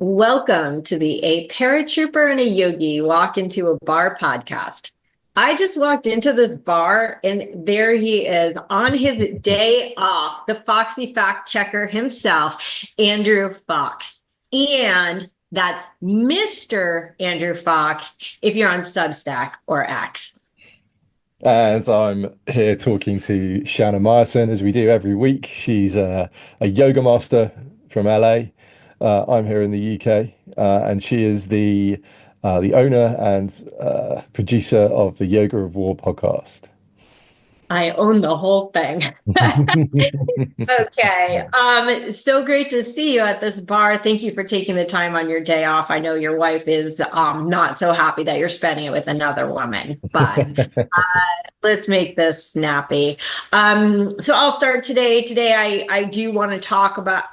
Welcome to the A Paratrooper and a Yogi Walk Into a Bar podcast. I just walked into this bar and there he is on his day off, the Foxy fact checker himself, Andrew Fox. And that's Mr. Andrew Fox if you're on Substack or X. And I'm here talking to Shana Meyerson as we do every week. She's a yoga master from LA. I'm here in the UK, and she is the owner and producer of the Yoga of War podcast. I own the whole thing. Okay. So great to see you at this bar. Thank you for taking the time on your day off. I know your wife is not so happy that you're spending it with another woman, but let's make this snappy. So I'll start today. Today I do want to talk about,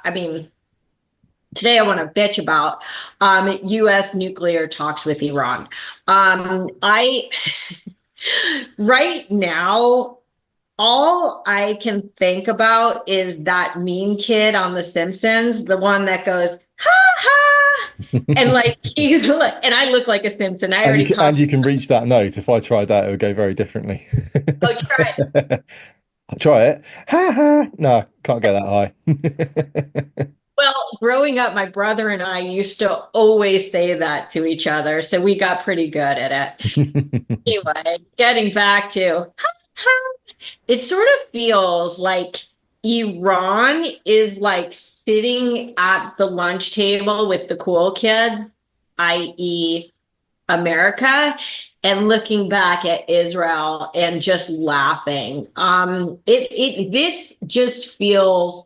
today I want to bitch about US nuclear talks with Iran. I right now all I can think about is that mean kid on The Simpsons, the one that goes, ha ha. And like he's like, and I look like a Simpson. I And already and you can reach that note. If I tried that, it would go very differently. oh, try it. I'll try it. Ha ha. No, can't get that high. Well, growing up, my brother and I used to always say that to each other, so we got pretty good at it. Anyway, getting back to it sort of feels like Iran is like sitting at the lunch table with the cool kids, i.e. America, and looking back at Israel and just laughing. This just feels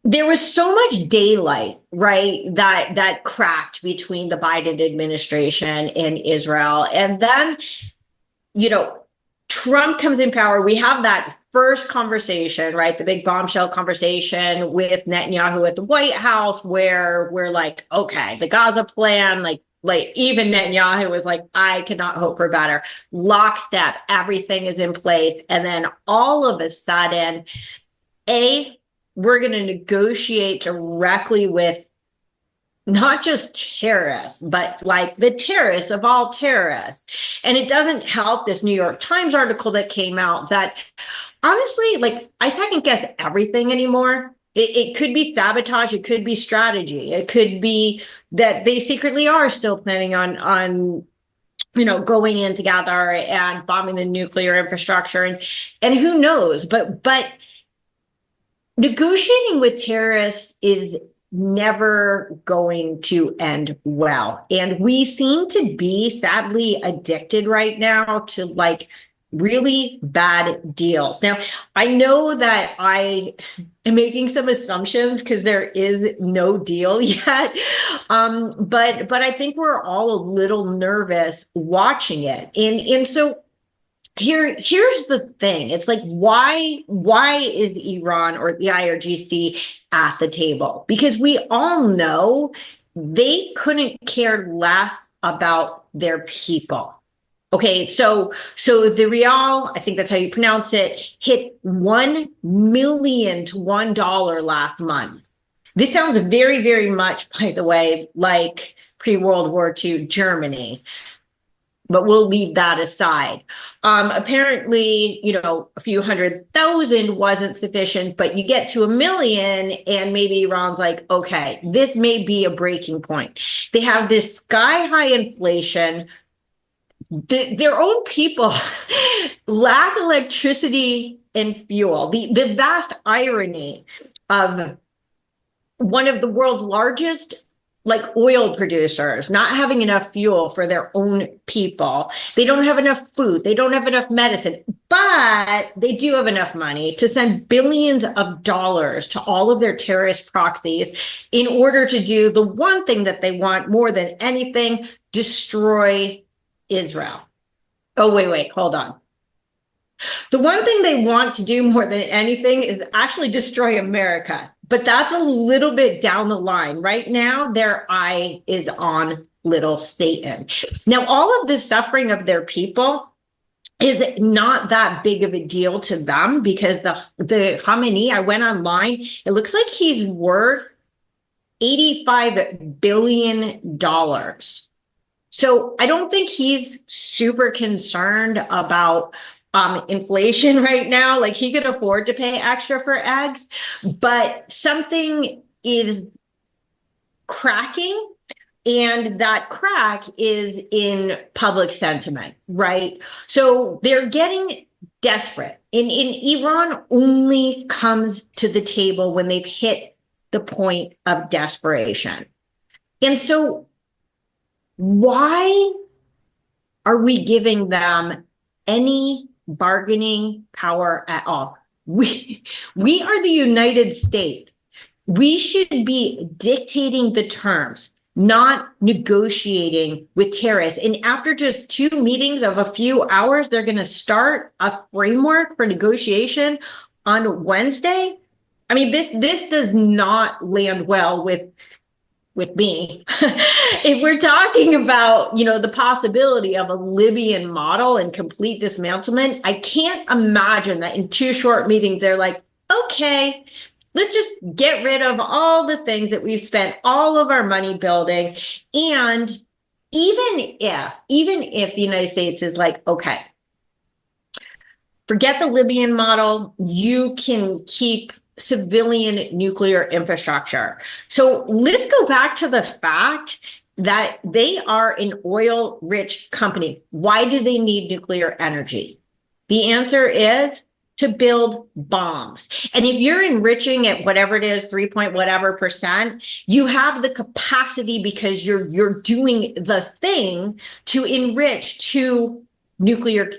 there was so much daylight, right, that cracked between the Biden administration and Israel. And then, Trump comes in power. We have that first conversation, right, the big bombshell conversation with Netanyahu at the White House, where we're like, okay, the Gaza plan, like even Netanyahu was like, I cannot hope for better. Lockstep, everything is in place. And then all of a sudden, we're going to negotiate directly with not just terrorists, but like the terrorists of all terrorists. And it doesn't help this New York Times article that came out that honestly, like I second guess everything anymore. It could be sabotage. It could be strategy. It could be that they secretly are still planning on going in together and bombing the nuclear infrastructure. And who knows? But negotiating with terrorists is never going to end well. And we seem to be sadly addicted right now to like really bad deals. Now, I know that I am making some assumptions because there is no deal yet. But I think we're all a little nervous watching it. And so here's the thing. It's like, why is Iran or the IRGC at the table? Because we all know they couldn't care less about their people. Okay, so the real, I think that's how you pronounce it, hit 1 million to $1 last month. This sounds very, very much, by the way, like pre-World War II Germany. But we'll leave that aside. Apparently, a few 100,000 wasn't sufficient, but you get to 1 million and maybe Iran's like, okay, this may be a breaking point. They have this sky high inflation. Their own people lack electricity and fuel. The vast irony of one of the world's largest oil producers not having enough fuel for their own people. They don't have enough food. They don't have enough medicine, but they do have enough money to send billions of dollars to all of their terrorist proxies in order to do the one thing that they want more than anything, destroy Israel. Oh, wait, hold on. The one thing they want to do more than anything is actually destroy America. But that's a little bit down the line. Right now, their eye is on little Satan. Now, all of this suffering of their people is not that big of a deal to them, because the Khamenei, I went online, it looks like he's worth $85 billion. So I don't think he's super concerned about inflation right now. Like, he could afford to pay extra for eggs, but something is cracking. And that crack is in public sentiment, right? So they're getting desperate. And Iran only comes to the table when they've hit the point of desperation. And so why are we giving them any bargaining power at all? We are the United States. We should be dictating the terms, not negotiating with terrorists. And after just 2 meetings of a few hours, they're going to start a framework for negotiation on Wednesday. I mean, this does not land well with me. If we're talking about, the possibility of a Libyan model and complete dismantlement, I can't imagine that in 2 short meetings, they're like, okay, let's just get rid of all the things that we've spent all of our money building. And even if the United States is like, okay, forget the Libyan model, you can keep civilian nuclear infrastructure. So let's go back to the fact that they are an oil-rich company. Why do they need nuclear energy? The answer is to build bombs. And if you're enriching at whatever it is, 3 point whatever percent, you have the capacity, because you're doing the thing to enrich to nuclear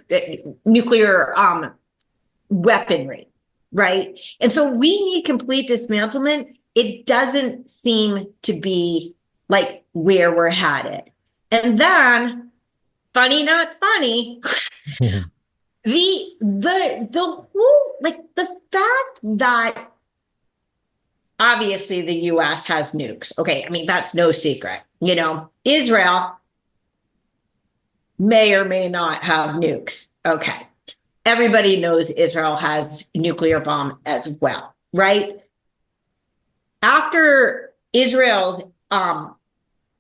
weaponry, right? And so we need complete dismantlement. It doesn't seem to be like where we're headed. And then, funny not funny, the whole, like, the fact that obviously the US has nukes. Okay, I mean, that's no secret. Israel may or may not have nukes. Okay. Everybody knows Israel has nuclear bomb as well, right? After Israel's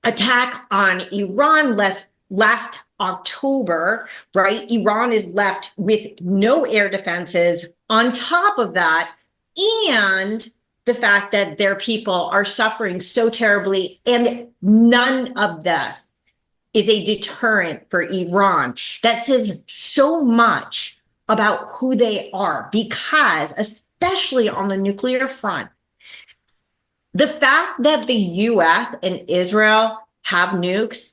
attack on Iran last October, right? Iran is left with no air defenses on top of that, and the fact that their people are suffering so terribly, and none of this is a deterrent for Iran. That says so much about who they are, because especially on the nuclear front, the fact that the US and Israel have nukes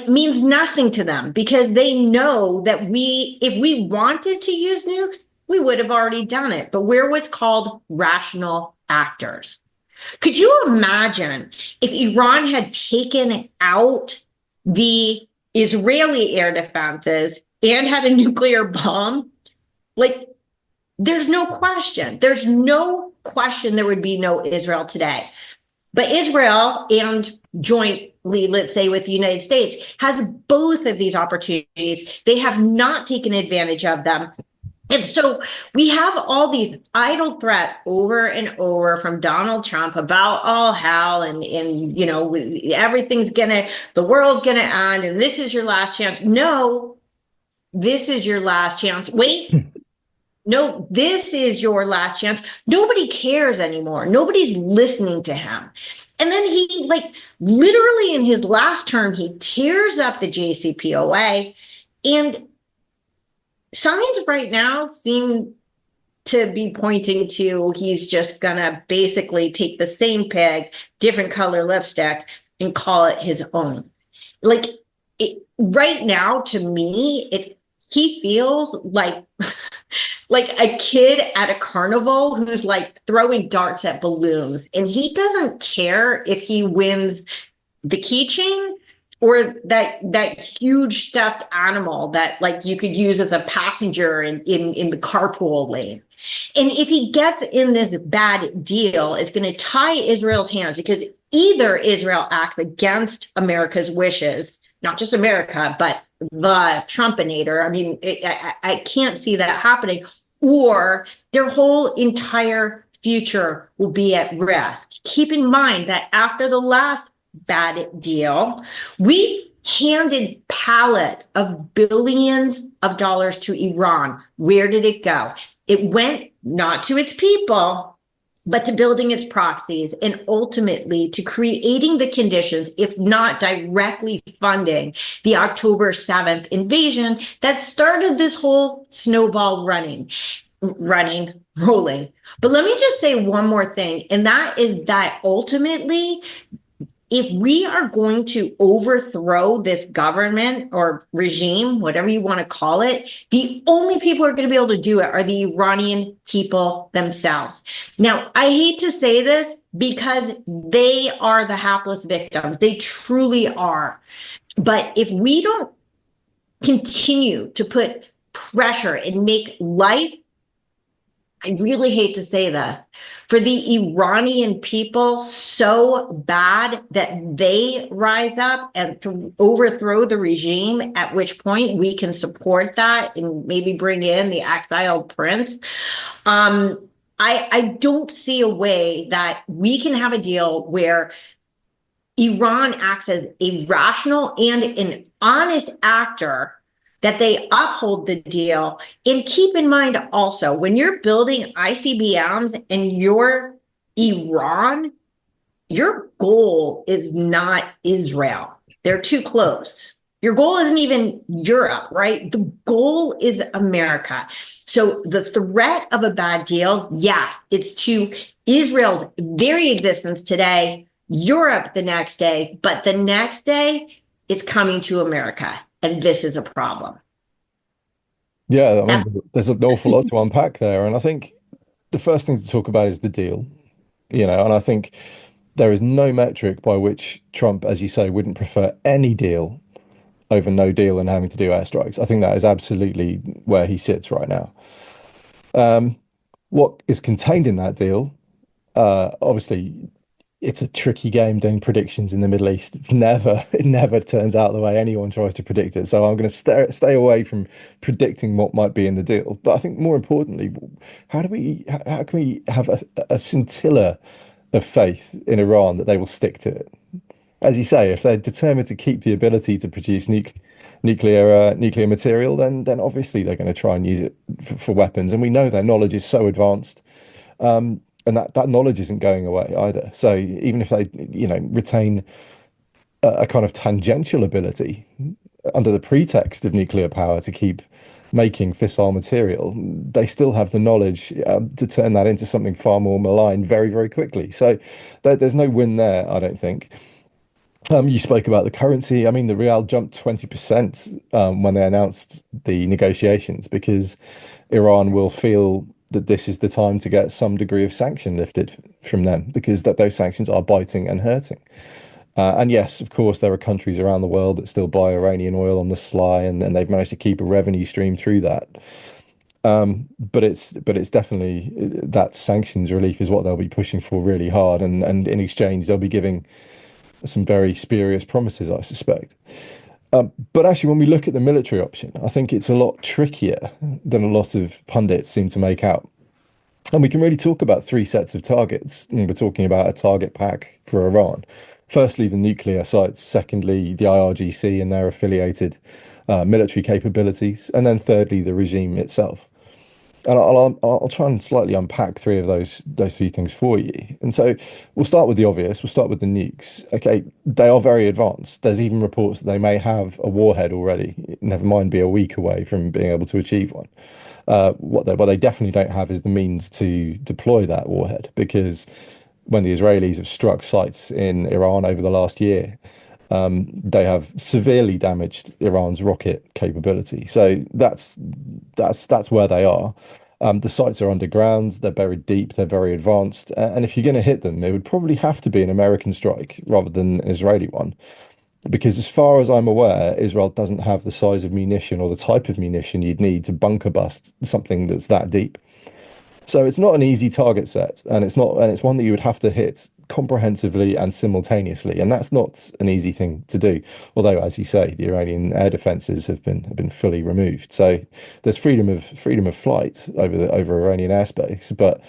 means nothing to them, because they know that if we wanted to use nukes, we would have already done it. But we're what's called rational actors. Could you imagine if Iran had taken out the Israeli air defenses and had a nuclear bomb? There's no question. There's no question there would be no Israel today. But Israel, and jointly, let's say, with the United States, has both of these opportunities. They have not taken advantage of them. And so we have all these idle threats over and over from Donald Trump about all hell and everything's the world's gonna end, and this is your last chance. No, this is your last chance. Wait. No, this is your last chance. Nobody cares anymore. Nobody's listening to him. And then he, literally in his last term, he tears up the JCPOA. And signs right now seem to be pointing to he's just going to basically take the same pig, different color lipstick, and call it his own. Right now, to me, he feels like a kid at a carnival who's throwing darts at balloons, and he doesn't care if he wins the keychain or that huge stuffed animal that you could use as a passenger in the carpool lane. And if he gets in this bad deal, it's going to tie Israel's hands, because either Israel acts against America's wishes, not just America, but the Trumpinator. I mean, I can't see that happening, or their whole entire future will be at risk. Keep in mind that after the last bad deal, we handed pallets of billions of dollars to Iran. Where did it go? It went not to its people, but to building its proxies and ultimately to creating the conditions, if not directly funding the October 7th invasion that started this whole snowball rolling. But let me just say one more thing, and that is that ultimately, if we are going to overthrow this government or regime, whatever you want to call it, the only people who are going to be able to do it are the Iranian people themselves. Now, I hate to say this because they are the hapless victims. They truly are. But if we don't continue to put pressure and make life, I really hate to say this, for the Iranian people so bad that they rise up and overthrow the regime, at which point we can support that and maybe bring in the exiled prince. I don't see a way that we can have a deal where Iran acts as a rational and an honest actor, that they uphold the deal. And keep in mind also, when you're building ICBMs and you're Iran, your goal is not Israel. They're too close. Your goal isn't even Europe, right? The goal is America. So the threat of a bad deal, yes, it's to Israel's very existence today, Europe the next day, but the next day it's coming to America. And this is a problem. Yeah, I mean, there's an awful lot to unpack there. And I think the first thing to talk about is the deal, and I think there is no metric by which Trump, as you say, wouldn't prefer any deal over no deal and having to do airstrikes. I think that is absolutely where he sits right now. What is contained in that deal, obviously, it's a tricky game doing predictions in the Middle East. It never turns out the way anyone tries to predict it. So I'm going to stay away from predicting what might be in the deal. But I think more importantly, how can we have a scintilla of faith in Iran that they will stick to it? As you say, if they're determined to keep the ability to produce nuclear material, then obviously they're going to try and use it for weapons. And we know their knowledge is so advanced. And that knowledge isn't going away either. So even if they, retain a kind of tangential ability under the pretext of nuclear power to keep making fissile material, they still have the knowledge to turn that into something far more malign very, very quickly. So there's no win there, I don't think. You spoke about the currency. I mean, the real jumped 20% when they announced the negotiations because Iran will feel that this is the time to get some degree of sanction lifted from them because those sanctions are biting and hurting. And yes, of course, there are countries around the world that still buy Iranian oil on the sly, and they've managed to keep a revenue stream through that. But it's definitely that sanctions relief is what they'll be pushing for really hard, and in exchange they'll be giving some very spurious promises, I suspect. But actually, when we look at the military option, I think it's a lot trickier than a lot of pundits seem to make out. And we can really talk about three sets of targets. And we're talking about a target pack for Iran. Firstly, the nuclear sites. Secondly, the IRGC and their affiliated military capabilities. And then thirdly, the regime itself. And I'll try and slightly unpack three of those three things for you. And so we'll start with the obvious. We'll start with the nukes. Okay, they are very advanced. There's even reports that they may have a warhead already, never mind be a week away from being able to achieve one. What they definitely don't have is the means to deploy that warhead, because when the Israelis have struck sites in Iran over the last year, they have severely damaged Iran's rocket capability. So that's where they are. The sites are underground, they're buried deep, they're very advanced. And if you're going to hit them, it would probably have to be an American strike rather than an Israeli one. Because as far as I'm aware, Israel doesn't have the size of munition or the type of munition you'd need to bunker bust something that's that deep. So it's not an easy target set, and it's one that you would have to hit comprehensively and simultaneously, and that's not an easy thing to do. Although, as you say, the Iranian air defences have been fully removed, so there's freedom of flight over Iranian airspace, but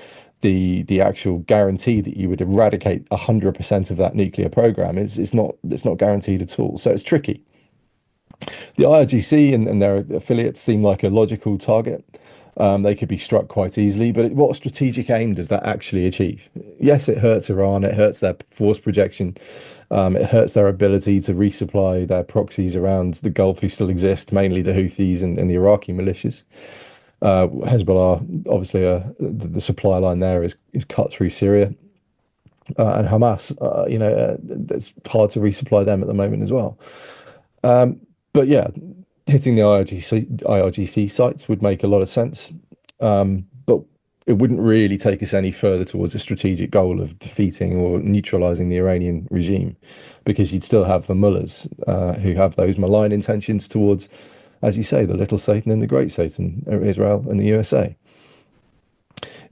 the actual guarantee that you would eradicate 100% of that nuclear program is not, it's not guaranteed at all. So it's tricky. The IRGC and their affiliates seem like a logical target. They could be struck quite easily, but what strategic aim does that actually achieve? Yes, it hurts Iran, it hurts their force projection, it hurts their ability to resupply their proxies around the Gulf who still exist, mainly the Houthis and the Iraqi militias. Hezbollah, obviously, the supply line there is cut through Syria. And Hamas, it's hard to resupply them at the moment as well. But yeah, hitting the IRGC sites would make a lot of sense. But it wouldn't really take us any further towards a strategic goal of defeating or neutralizing the Iranian regime, because you'd still have the mullahs who have those malign intentions towards, as you say, the little Satan and the great Satan, Israel and the USA.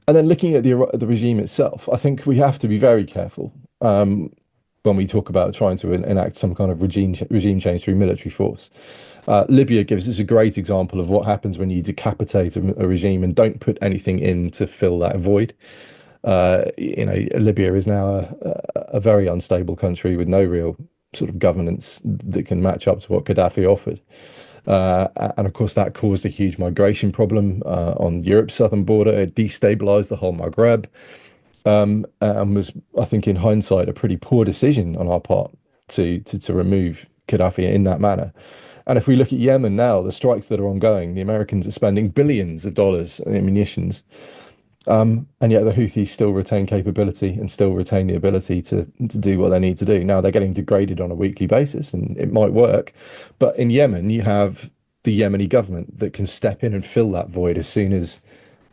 And then looking at the regime itself, I think we have to be very careful when we talk about trying to enact some kind of regime change through military force. Libya gives us a great example of what happens when you decapitate a regime and don't put anything in to fill that void. Libya is now a very unstable country with no real sort of governance that can match up to what Gaddafi offered. And of course, that caused a huge migration problem on Europe's southern border. It destabilized the whole Maghreb, and was, I think, in hindsight, a pretty poor decision on our part to remove Gaddafi in that manner. And if we look at Yemen now, the strikes that are ongoing, the Americans are spending billions of dollars in munitions. And yet the Houthis still retain capability and still retain the ability to do what they need to do. Now they're getting degraded on a weekly basis, and it might work. But in Yemen, you have the Yemeni government that can step in and fill that void as soon as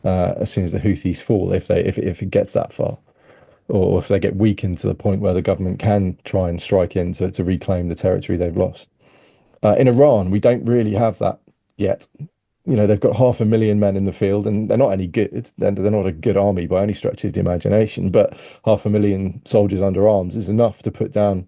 the Houthis fall, if it gets that far, or if they get weakened to the point where the government can try and strike in to reclaim the territory they've lost. In Iran, we don't really have that yet. They've got 500,000 men in the field, and they're not any good. They're not a good army by any stretch of the imagination, but 500,000 soldiers under arms is enough to put down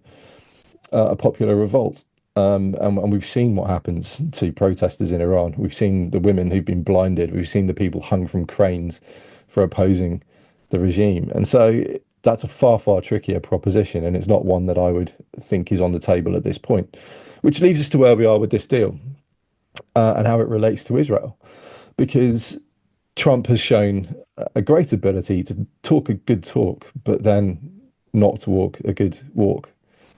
a popular revolt. And we've seen what happens to protesters in Iran. We've seen the women who've been blinded. We've seen the people hung from cranes for opposing the regime. And so that's a far, far trickier proposition, and it's not one that I would think is on the table at this point, which leaves us to where we are with this deal. And how it relates to Israel, because Trump has shown a great ability to talk a good talk, but then not to walk a good walk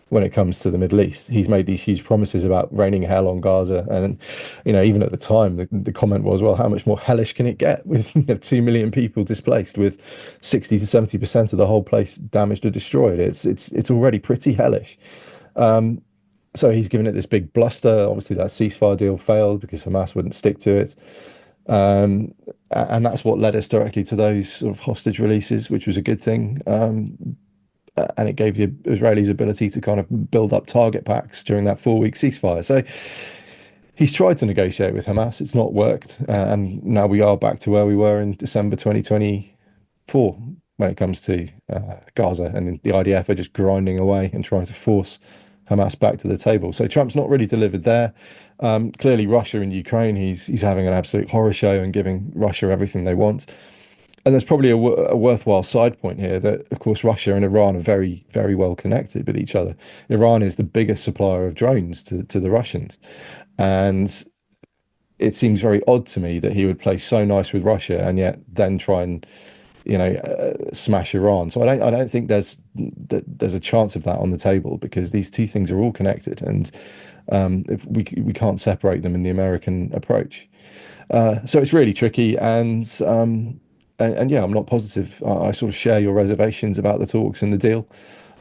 when it comes to the Middle East. He's made these huge promises about raining hell on Gaza. And, even at the time, the comment was, well, how much more hellish can it get with 2 million people displaced, with 60 to 70% of the whole place damaged or destroyed? It's already pretty hellish. So he's given it this big bluster. Obviously, that ceasefire deal failed because Hamas wouldn't stick to it. And that's what led us directly to those sort of hostage releases, which was a good thing. And it gave the Israelis ability to kind of build up target packs during that 4-week ceasefire. So he's tried to negotiate with Hamas. It's not worked. And now we are back to where we were in December 2024 when it comes to Gaza. And the IDF are just grinding away and trying to force Hamas back to the table. So Trump's not really delivered there. Clearly, Russia and Ukraine, he's having an absolute horror show and giving Russia everything they want. And there's probably a worthwhile side point here that, of course, Russia and Iran are very, very well connected with each other. Iran is the biggest supplier of drones to the Russians. And it seems very odd to me that he would play so nice with Russia and yet then try and smash Iran. So I don't think there's a chance of that on the table, because these two things are all connected, and if we can't separate them in the American approach. So it's really tricky, and yeah, I'm not positive. I sort of share your reservations about the talks and the deal,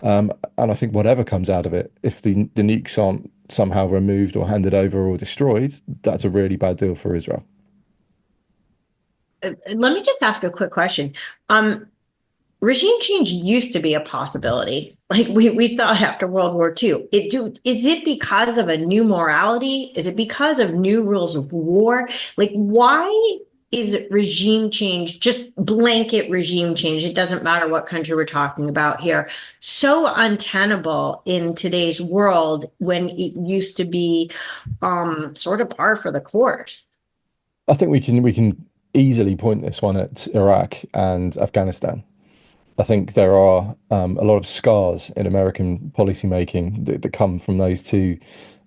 and I think whatever comes out of it, if the nukes aren't somehow removed or handed over or destroyed, that's a really bad deal for Israel. Let me just ask a quick question. Regime change used to be a possibility. Like we saw it after World War II. Is it because of a new morality? Is it because of new rules of war? Like, why is regime change, just blanket regime change. It doesn't matter what country we're talking about here. So untenable in today's world when it used to be sort of par for the course. I think we can easily point this one at Iraq and Afghanistan. I think there are a lot of scars in American policymaking that come from those two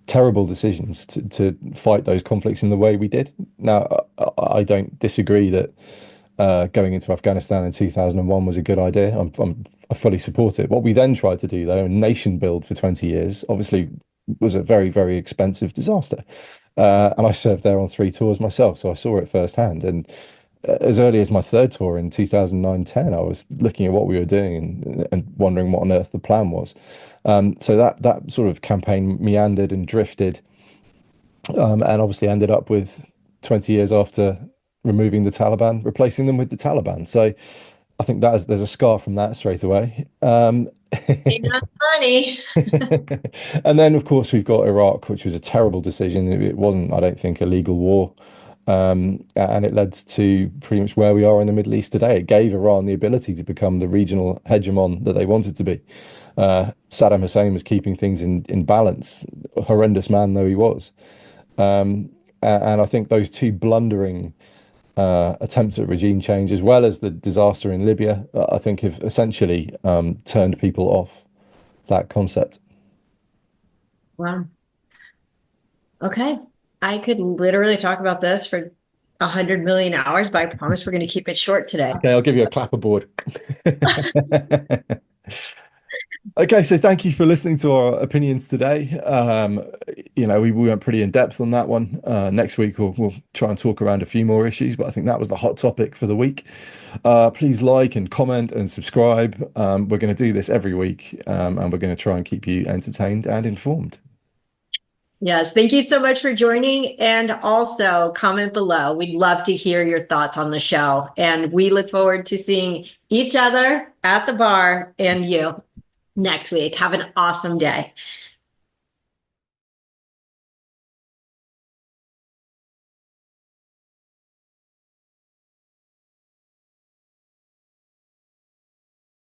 terrible decisions to fight those conflicts in the way we did. Now, I don't disagree that going into Afghanistan in 2001 was a good idea. I fully support it. What we then tried to do, though, a nation build for 20 years, obviously was a very, very expensive disaster. And I served there on 3 tours myself, so I saw it firsthand. And as early as my third tour in 2009-10, I was looking at what we were doing and wondering what on earth the plan was. So that sort of campaign meandered and drifted, and obviously ended up with 20 years after removing the Taliban, replacing them with the Taliban. So I think there's a scar from that straight away. Ain't that funny? And then, of course, we've got Iraq, which was a terrible decision. It wasn't, I don't think, a legal war. And it led to pretty much where we are in the Middle East today. It gave Iran the ability to become the regional hegemon that they wanted to be. Saddam Hussein was keeping things in balance, horrendous man though he was. And I think those two blundering attempts at regime change, as well as the disaster in Libya, I think have essentially turned people off that concept. Wow. Okay. I could literally talk about this for 100 million hours, but I promise we're going to keep it short today. Okay, I'll give you a clapperboard. Okay, so thank you for listening to our opinions today. We went pretty in depth on that one. Next week we'll try and talk around a few more issues, but I think that was the hot topic for the week. Please like and comment and subscribe. We're going to do this every week, and we're going to try and keep you entertained and informed. Yes, thank you so much for joining. And also comment below. We'd love to hear your thoughts on the show. And we look forward to seeing each other at the bar and you next week. Have an awesome day.